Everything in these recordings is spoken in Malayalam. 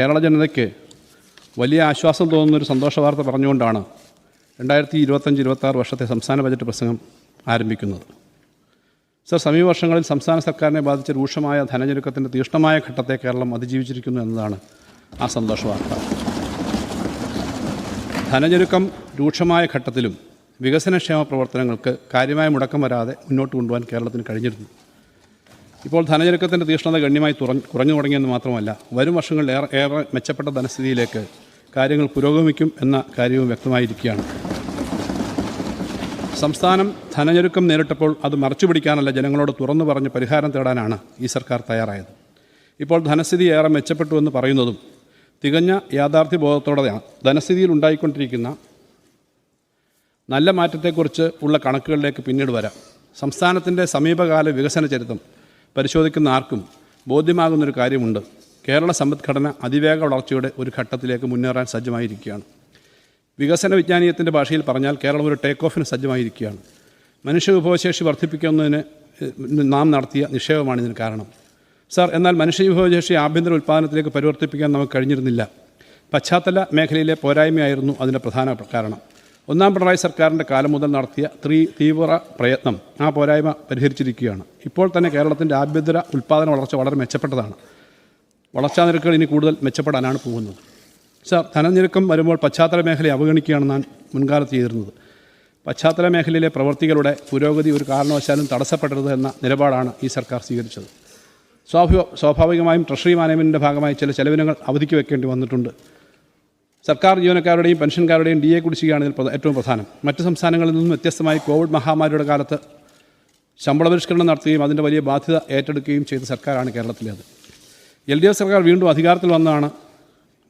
കേരള ജനതയ്ക്ക് വലിയ ആശ്വാസം തോന്നുന്നൊരു സന്തോഷ വാർത്ത പറഞ്ഞുകൊണ്ടാണ് 2025-26 വർഷത്തെ സംസ്ഥാന ബജറ്റ് പ്രസംഗം ആരംഭിക്കുന്നത്. സർ, സമീപ വർഷങ്ങളിൽ സംസ്ഥാന സർക്കാരിനെ ബാധിച്ച രൂക്ഷമായ ധനഞ്ഞെരുക്കത്തിൻ്റെ തീക്ഷ്ണമായ ഘട്ടത്തെ കേരളം അതിജീവിച്ചിരിക്കുന്നു എന്നതാണ് ആ സന്തോഷ വാർത്ത. ധനഞ്ഞെരുക്കം രൂക്ഷമായ ഘട്ടത്തിലും വികസനക്ഷേമ പ്രവർത്തനങ്ങൾക്ക് കാര്യമായ മുടക്കം വരാതെ മുന്നോട്ട് കൊണ്ടുപോകാൻ കേരളത്തിന് കഴിഞ്ഞിരുന്നു. ഇപ്പോൾ ധനഞ്ഞെരുക്കത്തിൻ്റെ തീക്ഷ്ണത ഗണ്യമായി കുറഞ്ഞു തുടങ്ങിയെന്ന് മാത്രമല്ല, വരും വർഷങ്ങളിൽ ഏറെ മെച്ചപ്പെട്ട ധനസ്ഥിതിയിലേക്ക് കാര്യങ്ങൾ പുരോഗമിക്കും എന്ന കാര്യവും വ്യക്തമായിരിക്കുകയാണ്. സംസ്ഥാനം ധനഞ്ഞെരുക്കം നേരിട്ടപ്പോൾ അത് മറച്ചുപിടിക്കാനല്ല, ജനങ്ങളോട് തുറന്നു പറഞ്ഞ് പരിഹാരം തേടാനാണ് ഈ സർക്കാർ തയ്യാറായത്. ഇപ്പോൾ ധനസ്ഥിതി ഏറെ മെച്ചപ്പെട്ടു എന്ന് പറയുന്നതും തികഞ്ഞ യാഥാർത്ഥ്യബോധത്തോടെയാണ്. ധനസ്ഥിതിയിൽ ഉണ്ടായിക്കൊണ്ടിരിക്കുന്ന നല്ല മാറ്റത്തെക്കുറിച്ച് ഉള്ള കണക്കുകളിലേക്ക് പിന്നീട് വരാം. സംസ്ഥാനത്തിൻ്റെ സമീപകാല വികസന ചരിത്രം പരിശോധിക്കുന്ന ആർക്കും ബോധ്യമാകുന്നൊരു കാര്യമുണ്ട്. കേരള സമ്പദ്ഘടന അതിവേഗ വളർച്ചയുടെ ഒരു ഘട്ടത്തിലേക്ക് മുന്നേറാൻ സജ്ജമായിരിക്കുകയാണ്. വികസന വിജ്ഞാനീയത്തിൻ്റെ ഭാഷയിൽ പറഞ്ഞാൽ കേരളം ഒരു ടേക്ക് ഓഫിന് സജ്ജമായിരിക്കുകയാണ്. മനുഷ്യവിഭവശേഷി വർദ്ധിപ്പിക്കുന്നതിന് നാം നടത്തിയ നിക്ഷേപമാണ് ഇതിന് കാരണം. സാർ, എന്നാൽ മനുഷ്യവിഭവശേഷി ആഭ്യന്തര ഉൽപ്പാദനത്തിലേക്ക് പരിവർത്തിപ്പിക്കാൻ നമുക്ക് കഴിഞ്ഞിരുന്നില്ല. പശ്ചാത്തല മേഖലയിലെ പോരായ്മയായിരുന്നു അതിൻ്റെ പ്രധാന കാരണം. ഒന്നാം പിണറായി സർക്കാരിൻ്റെ കാലം മുതൽ നടത്തിയ തീവ്ര പ്രയത്നം ആ പോരായ്മ പരിഹരിച്ചിരിക്കുകയാണ്. ഇപ്പോൾ തന്നെ കേരളത്തിൻ്റെ ആഭ്യന്തര ഉൽപ്പാദന വളർച്ച വളരെ മെച്ചപ്പെട്ടതാണ്. വളർച്ചാ നിരക്കുകൾ ഇനി കൂടുതൽ മെച്ചപ്പെടാനാണ് പോകുന്നത്. സാർ, ധനഞ്ഞെരുക്കം വരുമ്പോൾ പശ്ചാത്തല മേഖലയെ അവഗണിക്കുകയാണ് നാം മുൻകാലത്ത് ചെയ്തിരുന്നത്. പശ്ചാത്തല മേഖലയിലെ പ്രവൃത്തികളുടെ പുരോഗതി ഒരു കാരണവശാലും തടസ്സപ്പെടരുത് എന്ന നിലപാടാണ് ഈ സർക്കാർ സ്വീകരിച്ചത്. സ്വാഭാവികമായും ട്രഷറി മാനേജ്മെൻറ്റിൻ്റെ ഭാഗമായി ചില ചെലവിനങ്ങൾ അവധിക്ക് വെക്കേണ്ടി വന്നിട്ടുണ്ട്. സർക്കാർ ജീവനക്കാരുടെയും പെൻഷൻകാരുടെയും DA കുടിശ്ശികയാണ് ഇതിൽ ഏറ്റവും പ്രധാനം. മറ്റ് സംസ്ഥാനങ്ങളിൽ നിന്നും വ്യത്യസ്തമായി കോവിഡ് മഹാമാരിയുടെ കാലത്ത് ശമ്പള പരിഷ്കരണം നടത്തുകയും അതിൻ്റെ വലിയ ബാധ്യത ഏറ്റെടുക്കുകയും ചെയ്ത സർക്കാരാണ് കേരളത്തിലേത്. LDF സർക്കാർ വീണ്ടും അധികാരത്തിൽ വന്നാണ്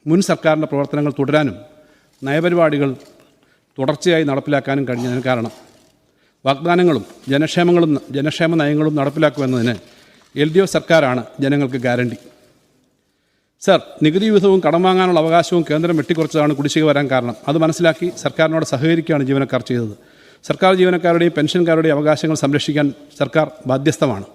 മുൻ സർക്കാരിൻ്റെ പ്രവർത്തനങ്ങൾ തുടരാനും നയപരിപാടികൾ തുടർച്ചയായി നടപ്പിലാക്കാനും കഴിഞ്ഞതിന് കാരണം. വാഗ്ദാനങ്ങളും ജനക്ഷേമ നയങ്ങളും നടപ്പിലാക്കുമെന്നതിന് LDF സർക്കാരാണ് ജനങ്ങൾക്ക് ഗ്യാരണ്ടി. സർ, നികുതി വിഹിതവും കടം വാങ്ങാനുള്ള അവകാശവും കേന്ദ്രം വെട്ടിക്കുറച്ചതാണ് കുടിശ്ശിക വരാൻ കാരണം. അത് മനസ്സിലാക്കി സർക്കാരിനോട് സഹകരിക്കുകയാണ് ജീവനക്കാർ ചെയ്തത്. സർക്കാർ ജീവനക്കാരുടെയും പെൻഷൻകാരുടെയും അവകാശങ്ങൾ സംരക്ഷിക്കാൻ സർക്കാർ ബാധ്യസ്ഥമാണ്.